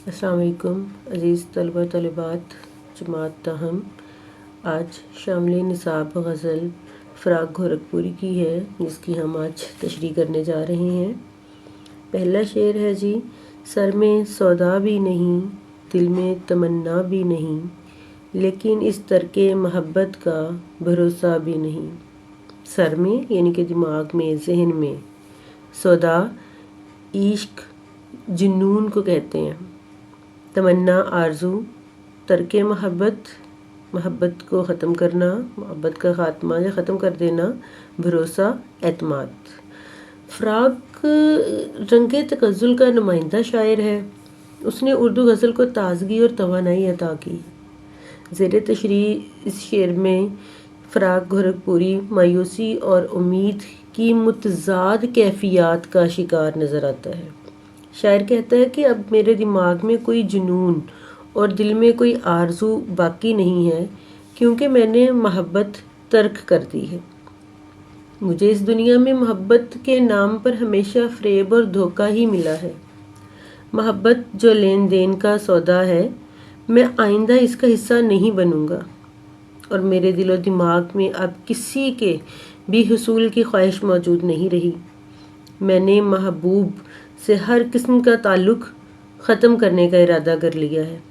अस्सलाम वालेकुम अज़ीज़ तलबा तलबात जमात ताहम। आज शामिल निसाब गज़ल फ़राक गोरखपुरी की है, जिसकी हम आज तशरीह करने जा रहे हैं। पहला शेर है जी। सर में सौदा भी नहीं, दिल में तमन्ना भी नहीं, लेकिन इस तरके मोहब्बत का भरोसा भी नहीं। सर में यानी कि दिमाग में, जहन में। सौदा इश्क जुनून को कहते हैं। तमन्ना आरज़ू, तरके मोहब्बत, मोहब्बत को ख़त्म करना, मोहब्बत का ख़ात्मा या ख़त्म कर देना, भरोसा एतमाद। फ़राक रंगे तगज़ुल का नुमाइंदा शायर है। उसने उर्दू गज़ल को ताज़गी और तवानाई अता की। ज़ेर तशरीह इस शेर में फ़राक गोरखपुरी मायूसी और उम्मीद की मुतज़ाद कैफ़ियत का शिकार नज़र आता है। शायर कहता है कि अब मेरे दिमाग में कोई जुनून और दिल में कोई आरज़ू बाकी नहीं है, क्योंकि मैंने मोहब्बत तर्क कर दी है। मुझे इस दुनिया में मोहब्बत के नाम पर हमेशा फ़रेब और धोखा ही मिला है। मोहब्बत जो लेन देन का सौदा है, मैं आइंदा इसका हिस्सा नहीं बनूंगा, और मेरे दिलो दिमाग में अब किसी के भी हुसूल की ख्वाहिश मौजूद नहीं रही। मैंने महबूब से हर किस्म का ताल्लुक़ ख़त्म करने का इरादा कर लिया है।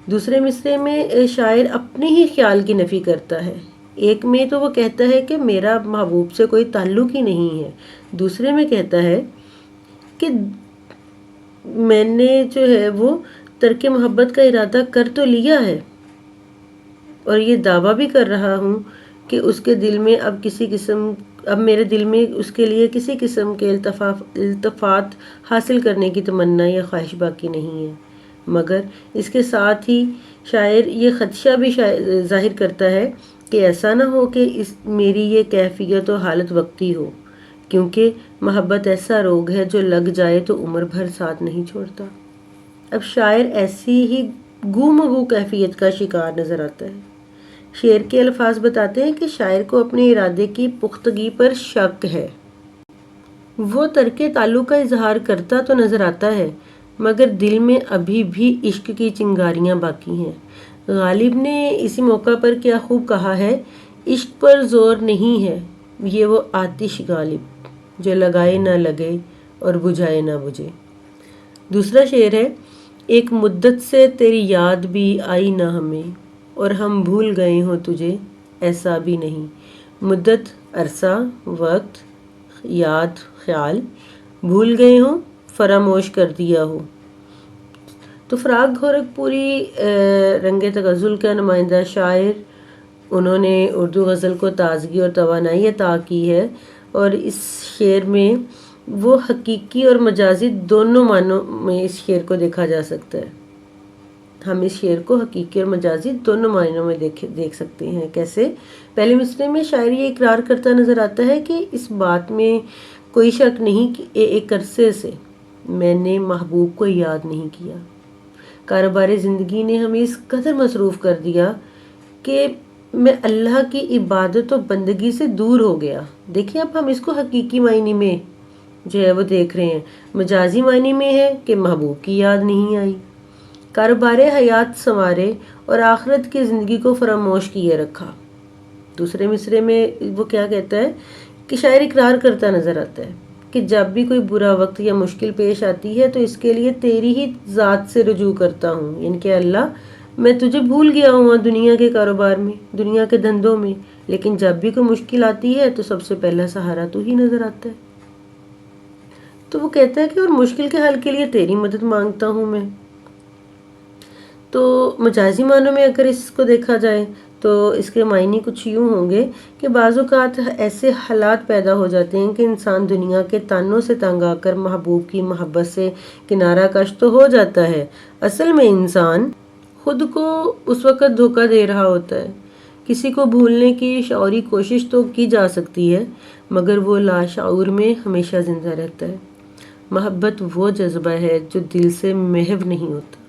दूसरे मिसरे में शायर अपने ही ख्याल की नफ़ी करता है। एक में तो वो कहता है कि मेरा महबूब से कोई ताल्लुक़ ही नहीं है। दूसरे में कहता है कि मैंने जो है वो तर्क मोहब्बत का इरादा कर तो लिया है, और ये दावा भी कर रहा हूँ कि उसके दिल में अब मेरे दिल में उसके लिए किसी किस्म के इल्तफ़ात हासिल करने की तमन्ना या ख्वाहिश बाकी नहीं है। मगर इसके साथ ही शायर ये ख़दशा भी ज़ाहिर करता है कि ऐसा ना हो कि मेरी ये कैफियत और हालत वक्ती हो, क्योंकि मोहब्बत ऐसा रोग है जो लग जाए तो उम्र भर साथ नहीं छोड़ता। अब शायर ऐसी ही गूमगू कैफियत का शिकार नज़र आता है। शेर के अल्फाज बताते हैं कि शायर को अपने इरादे की पुख्तगी पर शक है। वो तर्के ताल्लुक़ का इजहार करता तो नज़र आता है, मगर दिल में अभी भी इश्क की चिंगारियाँ बाकी हैं। गालिब ने इसी मौका पर क्या खूब कहा है, इश्क पर जोर नहीं है, ये वो आतिश गालिब जो लगाए ना लगे और बुझाए ना बुझे। दूसरा शेर है। एक मुद्दत से तेरी याद भी आई ना हमें, और हम भूल गए हों तुझे, ऐसा भी नहीं। मुद्दत अरसा, वक्त, याद, ख्याल, भूल गए हों, फरामोश कर दिया हो। तो फ़राक गोरखपुरी रंगे तगज़ुल का नुमाइंदा शायर, उन्होंने उर्दू गज़ल को ताज़गी और तवानाई अता की है, और इस शेर में वो हकीकी और मजाजी दोनों मानों में इस शेर को देखा जा सकता है। हम इस शेर को हकीकी और मजाजी दोनों मायनों में देख सकते हैं। कैसे? पहले मिसरे में शायर ये इकरार करता नज़र आता है कि इस बात में कोई शक नहीं कि एक अरसे से मैंने महबूब को याद नहीं किया। कारोबार ज़िंदगी ने हमें इस कदर मसरूफ़ कर दिया कि मैं अल्लाह की इबादत और बंदगी से दूर हो गया। देखिए, अब हम इसको हकीकी मायने में जो है वो देख रहे हैं। मजाजी मायने में है कि महबूब की याद नहीं आई। कारोबार हयात संवारे और आखिरत की ज़िंदगी को फरामोश किए रखा। दूसरे मिसरे में वो क्या कहता है कि शायर इकरार करता नज़र आता है कि जब भी कोई बुरा वक्त या मुश्किल पेश आती है तो इसके लिए तेरी ही ज़ात से रुजू करता हूँ, यानी कि अल्लाह, मैं तुझे भूल गया हूँ दुनिया के कारोबार में, दुनिया के धंधों में, लेकिन जब भी कोई मुश्किल आती है तो सबसे पहला सहारा तू ही नज़र आता है। तो वो कहता है कि और मुश्किल के हल के लिए तेरी मदद मांगता हूँ मैं। तो मजाजी मानों में अगर इसको देखा जाए तो इसके मायने कुछ यूँ होंगे कि बाज़ औक़ात ऐसे हालात पैदा हो जाते हैं कि इंसान दुनिया के तानों से तंग आकर महबूब की मोहब्बत से किनारा कश तो हो जाता है। असल में इंसान खुद को उस वक़्त धोखा दे रहा होता है। किसी को भूलने की शौरी कोशिश तो की जा सकती है, मगर वो लाशऊर में हमेशा ज़िंदा रहता है। मोहब्बत वो जज्बा है जो दिल से महव नहीं होता।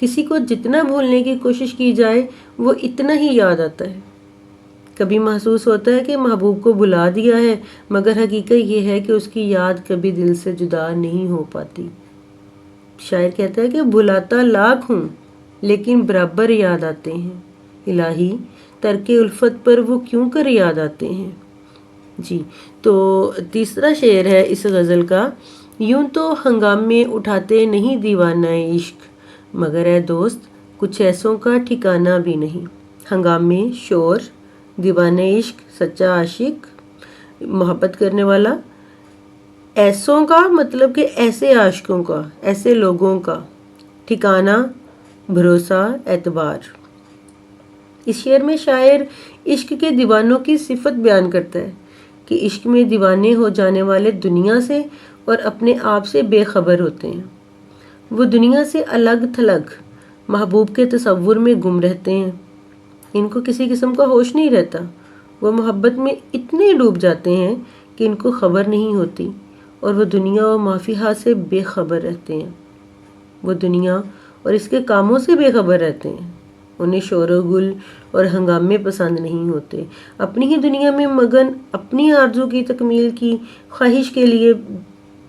किसी को जितना भूलने की कोशिश की जाए वो इतना ही याद आता है। कभी महसूस होता है कि महबूब को भुला दिया है, मगर हकीकत ये है कि उसकी याद कभी दिल से जुदा नहीं हो पाती। شاعر کہتا ہے کہ بھلاتا لاکھ ہوں لیکن برابر یاد آتے ہیں، الہی ترک الفت پر وہ کیوں کر یاد آتے ہیں۔ جی، تو تیسرا شعر ہے اس غزل کا، یوں تو ہنگامے اٹھاتے نہیں دیوانہ عشق، مگر اے دوست کچھ ایسوں کا ٹھکانہ بھی نہیں۔ ہنگامے، شور، دیوانہ عشق، سچا عاشق، محبت کرنے والا، ایسوں کا مطلب کہ ایسے عاشقوں کا، ایسے لوگوں کا، ٹھکانہ، بھروسہ، اعتبار۔ اس شعر میں شاعر عشق کے دیوانوں کی صفت بیان کرتا ہے کہ عشق میں دیوانے ہو جانے والے دنیا سے اور اپنے آپ سے بے خبر ہوتے ہیں۔ وہ دنیا سے الگ تھلگ محبوب کے تصور میں گم رہتے ہیں، ان کو کسی قسم کا ہوش نہیں رہتا۔ وہ محبت میں اتنے ڈوب جاتے ہیں کہ ان کو خبر نہیں ہوتی اور وہ دنیا و ما فیہا سے بے خبر رہتے ہیں۔ وہ دنیا اور اس کے کاموں سے بے خبر رہتے ہیں، انہیں شور و گل اور ہنگامے پسند نہیں ہوتے، اپنی ہی دنیا میں مگن، اپنی آرزو کی تکمیل کی خواہش کے لیے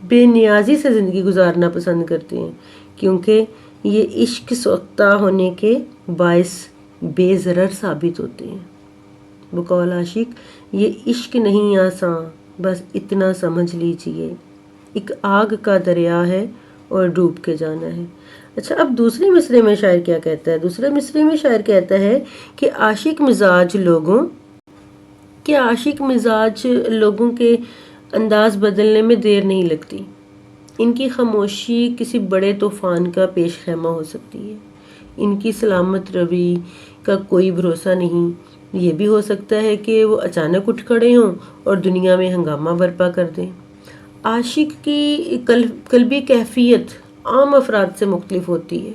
بے نیازی سے زندگی گزارنا پسند کرتے ہیں، کیونکہ یہ عشق سوختہ ہونے کے باعث بے ضرر ثابت ہوتے ہیں۔ بقول عاشق یہ عشق نہیں آساں، بس اتنا سمجھ لیجئے، ایک آگ کا دریا ہے اور ڈوب کے جانا ہے۔ اچھا، اب دوسرے مصرعے میں شاعر کیا کہتا ہے؟ دوسرے مصرعے میں شاعر کہتا ہے کہ عاشق مزاج لوگوں کے انداز بدلنے میں دیر نہیں لگتی، ان کی خاموشی کسی بڑے طوفان کا پیش خیمہ ہو سکتی ہے، ان کی سلامت روی کا کوئی بھروسہ نہیں، یہ بھی ہو سکتا ہے کہ وہ اچانک اٹھ کھڑے ہوں اور دنیا میں ہنگامہ برپا کر دیں۔ عاشق کی قلبی کیفیت عام افراد سے مختلف ہوتی ہے۔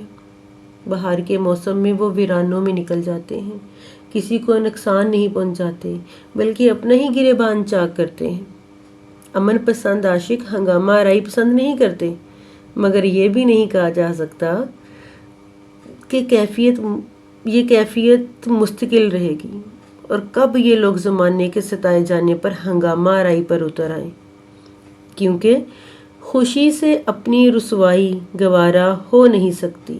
بہار کے موسم میں وہ ویرانوں میں نکل جاتے ہیں، کسی کو نقصان نہیں پہنچاتے بلکہ اپنا ہی گریبان چاک کرتے ہیں۔ امن پسند عاشق ہنگامہ آرائی پسند نہیں کرتے، مگر یہ بھی نہیں کہا جا سکتا کہ یہ کیفیت مستقل رہے گی اور کب یہ لوگ زمانے کے ستائے جانے پر ہنگامہ آرائی پر اتر آئیں، کیونکہ خوشی سے اپنی رسوائی گوارا ہو نہیں سکتی،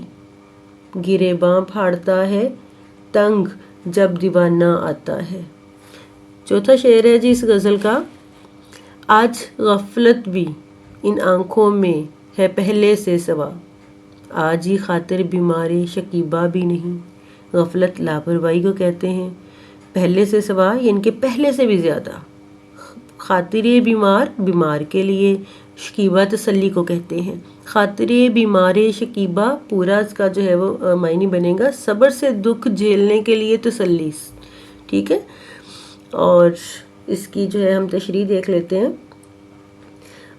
گریباں پھاڑتا ہے تنگ جب دیوانہ آتا ہے۔ چوتھا شعر ہے جی اس غزل کا، آج غفلت بھی ان آنکھوں میں ہے پہلے سے سوا، آج ہی خاطر بیمار شکیبہ بھی نہیں۔ غفلت لاپرواہی کو کہتے ہیں، پہلے سے سوا یعنی کہ پہلے سے بھی زیادہ، خاطر بیمار کے لیے، شکیبہ تسلی کو کہتے ہیں۔ خاطر بیمار شکیبہ پورا اس کا جو ہے وہ معنی بنے گا صبر سے دکھ جھیلنے کے لیے تسلی، ٹھیک ہے۔ اور اس کی جو ہے ہم تشریح دیکھ لیتے ہیں۔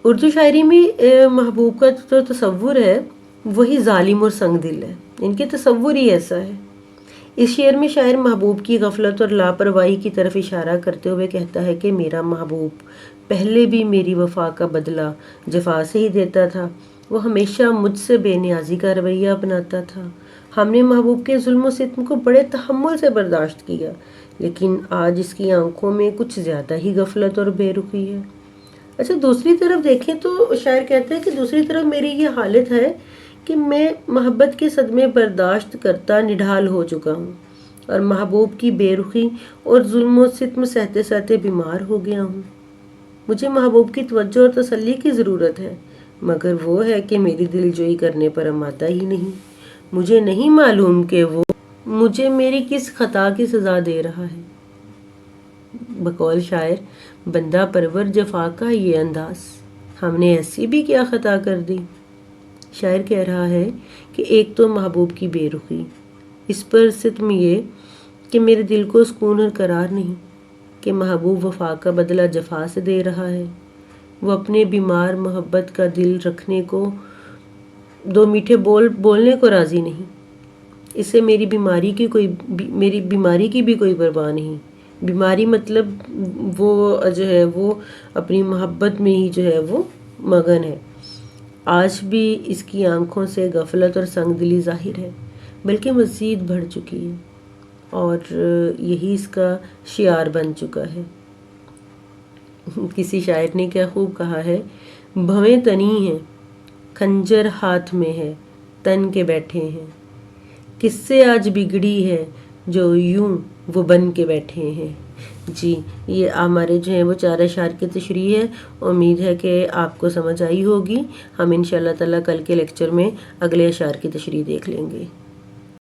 اردو شاعری میں محبوب کا جو تصور ہے وہی ظالم اور سنگ دل ہے، ان کے تصور ہی ایسا ہے۔ اس شعر میں شاعر محبوب کی غفلت اور لاپرواہی کی طرف اشارہ کرتے ہوئے کہتا ہے کہ میرا محبوب پہلے بھی میری وفا کا بدلہ جفا سے ہی دیتا تھا، وہ ہمیشہ مجھ سے بے نیازی کا رویہ اپناتا تھا، ہم نے محبوب کے ظلم و ستم کو بڑے تحمل سے برداشت کیا، لیکن آج اس کی آنکھوں میں کچھ زیادہ ہی غفلت اور بے رخی ہے۔ اچھا، دوسری طرف دیکھیں تو شاعر کہتا ہے کہ دوسری طرف میری یہ حالت ہے کہ میں محبت کے صدمے برداشت کرتا نڈھال ہو چکا ہوں اور محبوب کی بے رخی اور ظلم و ستم سہتے سہتے بیمار ہو گیا ہوں۔ مجھے محبوب کی توجہ اور تسلی کی ضرورت ہے، مگر وہ ہے کہ میری دل جوئی کرنے پر آمادہ ہی نہیں۔ مجھے نہیں معلوم کہ وہ مجھے میری کس خطا کی سزا دے رہا ہے۔ بقول شاعر بندہ پرور جفا کا یہ انداز، ہم نے ایسی بھی کیا خطا کر دی۔ شاعر کہہ رہا ہے کہ ایک تو محبوب کی بے رخی، اس پر ستم یہ کہ میرے دل کو سکون اور قرار نہیں کہ محبوب وفا کا بدلہ جفا سے دے رہا ہے، وہ اپنے بیمار محبت کا دل رکھنے کو، دو میٹھے بولنے کو راضی نہیں، اسے میری بیماری کی بھی کوئی پرواہ نہیں۔ بیماری مطلب وہ جو ہے وہ اپنی محبت میں ہی جو ہے وہ مگن ہے۔ آج بھی اس کی آنکھوں سے غفلت اور سنگ دلی ظاہر ہے، بلکہ مزید بڑھ چکی ہے اور یہی اس کا شعار بن چکا ہے۔ کسی شاعر نے کیا خوب کہا ہے، بھویں تنی ہیں खंजर हाथ में है तन के बैठे हैं, किससे आज बिगड़ी है जो यूं वो बन के बैठे हैं। जी, ये हमारे जो है वो 4 अशआर की तशरीह है। उम्मीद है कि आपको समझ आई होगी। हम इंशाअल्लाह ताला कल के लेक्चर में अगले अशआर की तशरीह देख लेंगे।